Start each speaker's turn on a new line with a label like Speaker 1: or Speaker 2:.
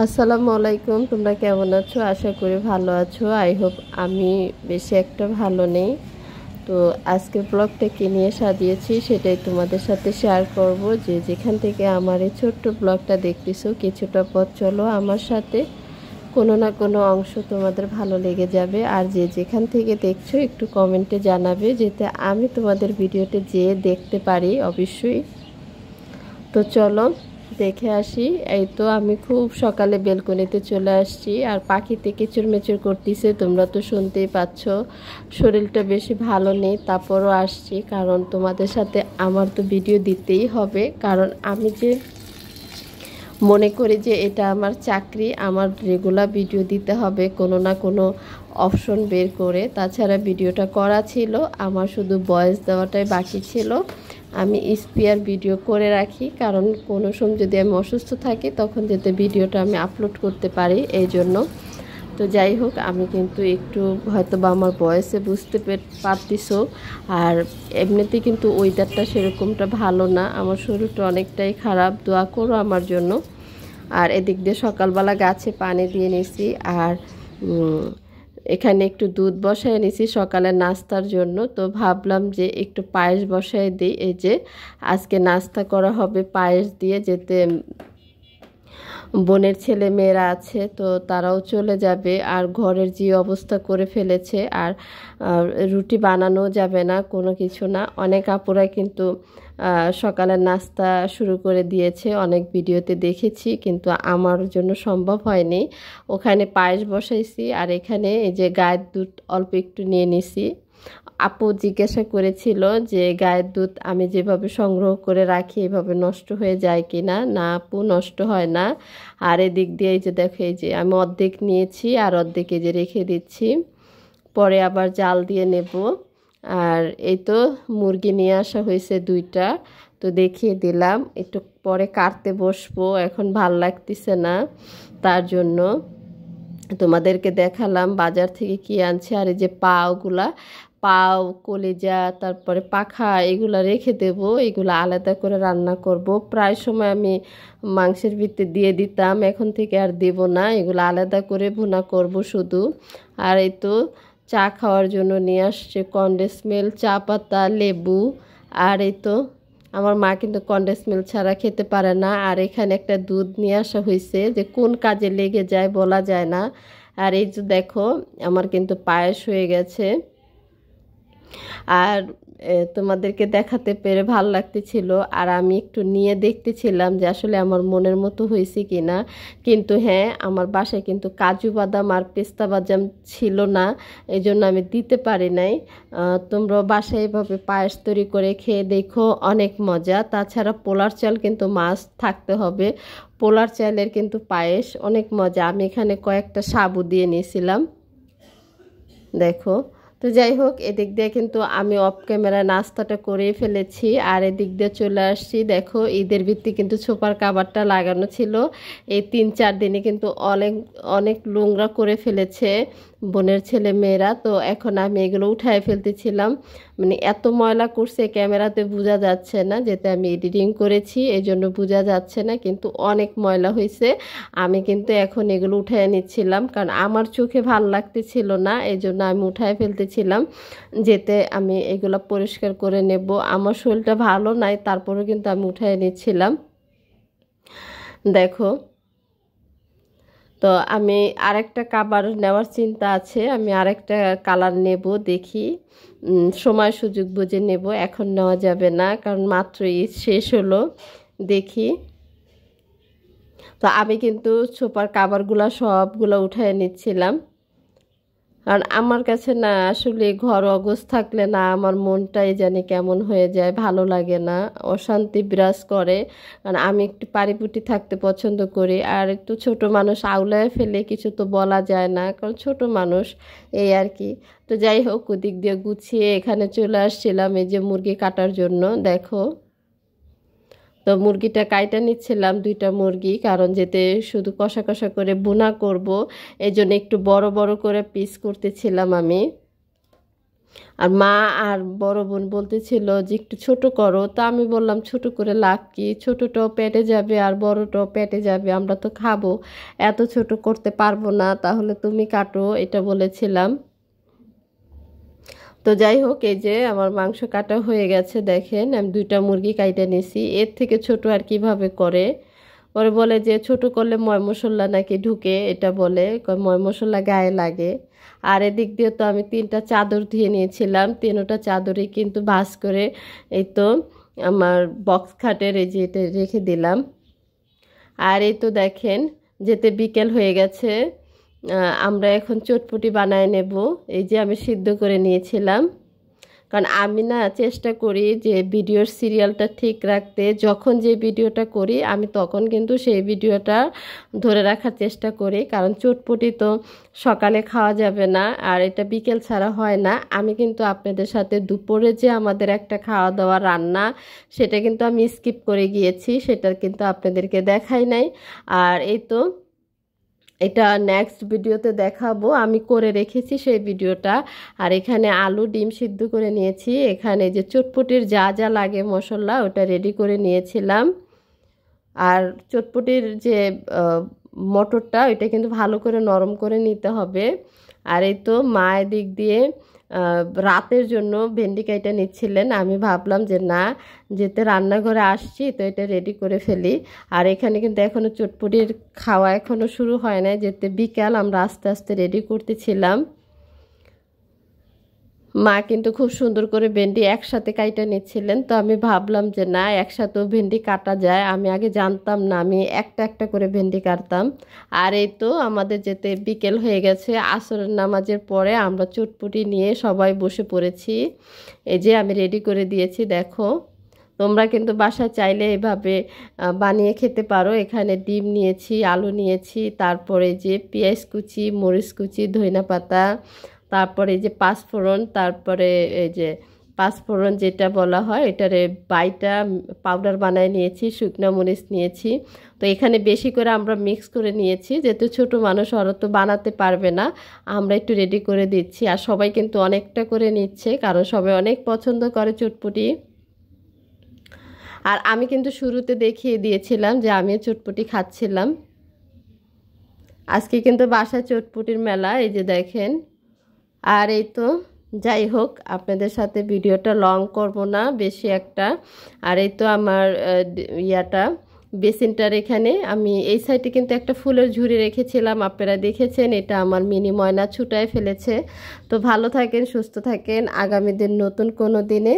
Speaker 1: আসসালামু আলাইকুম। তোমরা কেমন আছো? আশা করি ভালো আছো। আই হোপ আমি বেশি একটা ভালো নেই। তো আজকের ব্লগটা কি নিয়ে সাজিয়েছি সেটাই তোমাদের সাথে শেয়ার করব। যে যেখান থেকে আমার এই ছোট্ট ব্লগটা দেখতেছো, কিছুটা পথ চলো আমার সাথে, কোনো না কোনো অংশ তোমাদের ভালো লেগে যাবে। আর যে যেখান থেকে দেখছো একটু কমেন্টে জানাবে, যাতে আমি তোমাদের ভিডিওতে যেয়ে দেখতে পারি অবশ্যই। তো চলো দেখে আসি। এই তো আমি খুব সকালে বেলকনিতে চলে আসছি, আর পাখিতে কিচিরমিচির করতেছে, তোমরা তো শুনতেই পাচ্ছ। শরীরটা বেশি ভালো নেই, তারপরও আসছি, কারণ তোমাদের সাথে আমার তো ভিডিও দিতেই হবে। কারণ আমি যে মনে করি যে এটা আমার চাকরি, আমার রেগুলার ভিডিও দিতে হবে কোনো না কোনো অপশন বের করে। তাছাড়া ভিডিওটা করা ছিল, আমার শুধু ভয়েস দেওয়াটাই বাকি ছিল। আমি স্পিয়ার ভিডিও করে রাখি, কারণ কোনো সময় যদি আমি অসুস্থ থাকি তখন যাতে ভিডিওটা আমি আপলোড করতে পারি, এই জন্য। তো যাই হোক, আমি কিন্তু একটু হয়তো বা আমার ভয়েসে বুঝতে পারতেছো। আর এমনিতে কিন্তু ওয়েদারটা সেরকমটা ভালো না, আমার শরীরটা অনেকটাই খারাপ, দোয়া করো আমার জন্য। আর এদিক দিয়ে সকালবেলা গাছে পানি দিয়ে নিছি, আর এখানে একটু দুধ বসায় নিছি সকালে নাস্তার জন্য। তো ভাবলাম যে একটু পায়েস বসায় দিই। এই যে আজকে নাস্তা করা হবে পায়েস দিয়ে, যেতে বোনের ছেলে মেয়েরা আছে তো তারাও চলে যাবে। আর ঘরের যে অবস্থা করে ফেলেছে, আর রুটি বানানো যাবে না, কোনো কিছু না। অনেক আপুরা কিন্তু সকালের নাস্তা শুরু করে দিয়েছে, অনেক ভিডিওতে দেখেছি, কিন্তু আমার জন্য সম্ভব হয়নি। ওখানে পায়েস বসাইছি, আর এখানে এই যে গায়ের দুধ অল্প একটু নিয়ে নিছি। আপু জিজ্ঞাসা করেছিল যে গায়ের দুধ আমি যেভাবে সংগ্রহ করে রাখি এভাবে নষ্ট হয়ে যায় কি না। না আপু, নষ্ট হয় না। আর এদিক দিয়ে এই যে দেখো, এই যে আমি অর্ধেক নিয়েছি আর অর্ধেক এই যে রেখে দিচ্ছি, পরে আবার জাল দিয়ে নেব। আর এই তো মুরগি নিয়ে আসা হয়েছে 2টা, তো দেখিয়ে দিলাম। একটু পরে কাটতে বসবো, এখন ভাল লাগতেছে না, তার জন্য তোমাদেরকে দেখালাম বাজার থেকে কি আনছে। আর এই যে পাও, কলিজা, তারপরে পাখা, এগুলা রেখে দেব, এগুলো আলাদা করে রান্না করব। প্রায় সময় আমি মাংসের ভিতরে দিয়ে দিতাম, এখন থেকে আর দেব না, এগুলো আলাদা করে ভুনা করব শুধু। আর এই তো চা খাওয়ার জন্য নিয়ে আসছে কনডেন্স মিল্ক, চা পাতা, লেবু। আর এই তো আমার মা কিন্তু কনডেন্স মিল্ক ছাড়া খেতে পারে না। আর এখানে একটা দুধ নিয়ে আসা হয়েছে, যে কোন কাজে লেগে যায় বলা যায় না। আর এই যে দেখো, আমার কিন্তু পায়েস হয়ে গেছে। আর তোমাদেরকে দেখাতে পেরে ভালো লাগতেছিল, আর আমি একটু নিয়ে দেখতেছিলাম যে আসলে আমার মনের মতো হয়েছে কিনা। কিন্তু হ্যাঁ, আমার বাসায় কিন্তু কাজু বাদাম আর পেস্তা বাদাম ছিল না, এই জন্য আমি দিতে পারি নাই। তোমরা বাসায় এভাবে পায়েস তৈরি করে খেয়ে দেখো, অনেক মজা। তাছাড়া পোলার চাল কিন্তু মাস্ট থাকতে হবে, পোলার চালের কিন্তু পায়েস অনেক মজা। আমি এখানে কয়েকটা সাবু দিয়ে নিয়েছিলাম, দেখো। তো যাই হোক, এদিক দিয়ে কিন্তু আমি অফ ক্যামেরা নাস্তাটা করেই ফেলেছি। আর এদিক দিয়ে চলে আসছি, দেখো ঈদের ভিত্তি কিন্তু ছোপার কাভারটা লাগানো ছিল, এই 3-4 দিনে কিন্তু অনেক অনেক নোংরা করে ফেলেছে বোনের ছেলে মেয়েরা। তো এখন আমি এগুলো উঠায় ফেলতেছিলাম, মানে এত ময়লা করছে ক্যামেরাতে বোঝা যাচ্ছে না, যেতে আমি এডিটিং করেছি এই জন্য বোঝা যাচ্ছে না, কিন্তু অনেক ময়লা হয়েছে। আমি কিন্তু এখন এগুলো উঠায় নিচ্ছিলাম, কারণ আমার চোখে ভাল লাগতেছিল না, এই জন্য আমি উঠায় ফেলতেছিলাম, যেতে আমি এগুলো পরিষ্কার করে নেব। আমার শরীরটা ভালো নাই, তারপরেও কিন্তু আমি উঠায় নিচ্ছিলাম, দেখো। তো আমি আরেকটা কাভার নেওয়ার চিন্তা আছে, আমি আরেকটা কালার নেব, দেখি সময় সুযোগ বুঝে নেব, এখন নেওয়া যাবে না, কারণ মাত্র ঈদ শেষ হলো, দেখি। তো আমি কিন্তু সোফার কাভারগুলো সবগুলো উঠায় নিচ্ছিলাম, কারণ আমার কাছে না আসলে ঘর অগোছ থাকলে না আমার মনটাই জানি কেমন হয়ে যায়, ভালো লাগে না, অশান্তি বিরাজ করে। কারণ আমি একটু পারিপুটি থাকতে পছন্দ করি, আর একটু ছোট মানুষ আউলায় ফেলে কিছু তো বলা যায় না, কারণ ছোট মানুষ, এই আর কি। তো যাই হোক, ওদিক দিয়ে গুছিয়ে এখানে চলে আসছিলাম এই যে মুরগি কাটার জন্য, দেখো। তো মুরগিটা কাইটা নিচ্ছিলাম, 2টা মুরগি, কারণ যেতে শুধু কষা কষা করে ভুনা করব, এই জন্য একটু বড় বড় করে পিস করতেছিলাম আমি। আর মা আর বড় বোন বলতেছিল যে একটু ছোট করো, তা আমি বললাম ছোট করে লাভ কি, ছোটটাও পেটে যাবে আর বড়টাও পেটে যাবে, আমরা তো খাবো, এত ছোট করতে পারবো না, তাহলে তুমি কাটো, এটা বলেছিলাম। তো যাই হোক, এই যে আমার মাংস কাটা হয়ে গেছে, দেখেন আমি 2টা মুরগি কাইটে নিছি, এর থেকে ছোট আর কিভাবে করে। পরে বলে যে ছোট করলে ময় মশলা নাকি ঢুকে, এটা বলে ময় মশলা গায়ে লাগে। আর এদিক দিয়ে তো আমি 3টা চাদর ধুয়ে নিয়েছিলাম, 3টা চাদরই কিন্তু ভাঁজ করে এই তো আমার বক্স খাটের এই যে এটা রেখে দিলাম। আর এই তো দেখেন, যেতে বিকেল হয়ে গেছে, আমরা এখন চটপটি বানায় নেব। এই যে আমি সিদ্ধ করে নিয়েছিলাম, কারণ আমি না চেষ্টা করি যে ভিডিওর সিরিয়ালটা ঠিক রাখতে, যখন যে ভিডিওটা করি আমি তখন কিন্তু সেই ভিডিওটা ধরে রাখার চেষ্টা করি, কারণ চটপটি তো সকালে খাওয়া যাবে না আর এটা বিকেল ছাড়া হয় না। আমি কিন্তু আপনাদের সাথে দুপুরে যে আমাদের একটা খাওয়া দাওয়া রান্না, সেটা কিন্তু আমি স্কিপ করে গিয়েছি, সেটা কিন্তু আপনাদেরকে দেখাই নাই। আর এই তো এটা নেক্সট ভিডিওতে দেখাবো, আমি করে রেখেছি সেই ভিডিওটা। আর এখানে আলু ডিম সিদ্ধ করে নিয়েছি, এখানে যে চটপটির যা যা লাগে মশলা ওটা রেডি করে নিয়েছিলাম। আর চটপটির যে মটরটা ওইটা কিন্তু ভালো করে নরম করে নিতে হবে। আর এই তো মা এদিক দিয়ে রাতের জন্য ভেন্ডি কাইটা নিচ্ছিলেন, আমি ভাবলাম যে না, যেতে রান্নাঘরে আসছি তো এটা রেডি করে ফেলি। আর এখানে কিন্তু এখনও চটপটির খাওয়া এখনও শুরু হয় না, যেতে বিকাল, আমরা আস্তে আস্তে রেডি করতেছিলাম। মা কিন্তু খুব সুন্দর করে ভেন্ডি একসাথে কাইটা নিচ্ছিলেন, তো আমি ভাবলাম যে না, একসাথেও ভেন্ডি কাটা যায়, আমি আগে জানতাম না, আমি একটা একটা করে ভেন্ডি কাটতাম। আর এই তো আমাদের যেতে বিকেল হয়ে গেছে, আসরের নামাজের পরে আমরা চটপটি নিয়ে সবাই বসে পড়েছি। এই যে আমি রেডি করে দিয়েছি, দেখো তোমরা কিন্তু বাসায় চাইলে এভাবে বানিয়ে খেতে পারো। এখানে ডিম নিয়েছি, আলু নিয়েছি, তারপরে যে পেঁয়াজ কুচি, মরিচ কুচি, ধনিয়া পাতা, তারপরে এই যে পাঁচফোড়ন, তারপরে এই যে পাঁচফোড়ন যেটা বলা হয় এটারে বাইটা পাউডার বানায় নিয়েছি, শুকনো মরিচ নিয়েছি। তো এখানে বেশি করে আমরা মিক্স করে নিয়েছি, যেহেতু ছোট মানুষ ওরা তো বানাতে পারবে না, আমরা একটু রেডি করে দিচ্ছি। আর সবাই কিন্তু অনেকটা করে নিচ্ছে, কারণ সবাই অনেক পছন্দ করে চটপটি। আর আমি কিন্তু শুরুতে দেখিয়ে দিয়েছিলাম যে আমি চটপটি খাচ্ছিলাম। আজকে কিন্তু বাসায় চটপটির মেলা, এই যে দেখেন। আর এই তো যাই হোক, আপনাদের সাথে ভিডিওটা লং করব না বেশি একটা। আর এই তো আমার ইয়াটা বেসিনটার এখানে আমি এই সাইডে কিন্তু একটা ফুলের ঝুড়ি রেখেছিলাম, আপনারা দেখেছেন, এটা আমার মিনি ময়না ছুটায় ফেলেছে। তো ভালো থাকেন, সুস্থ থাকেন, আগামী দিন নতুন কোনো দিনে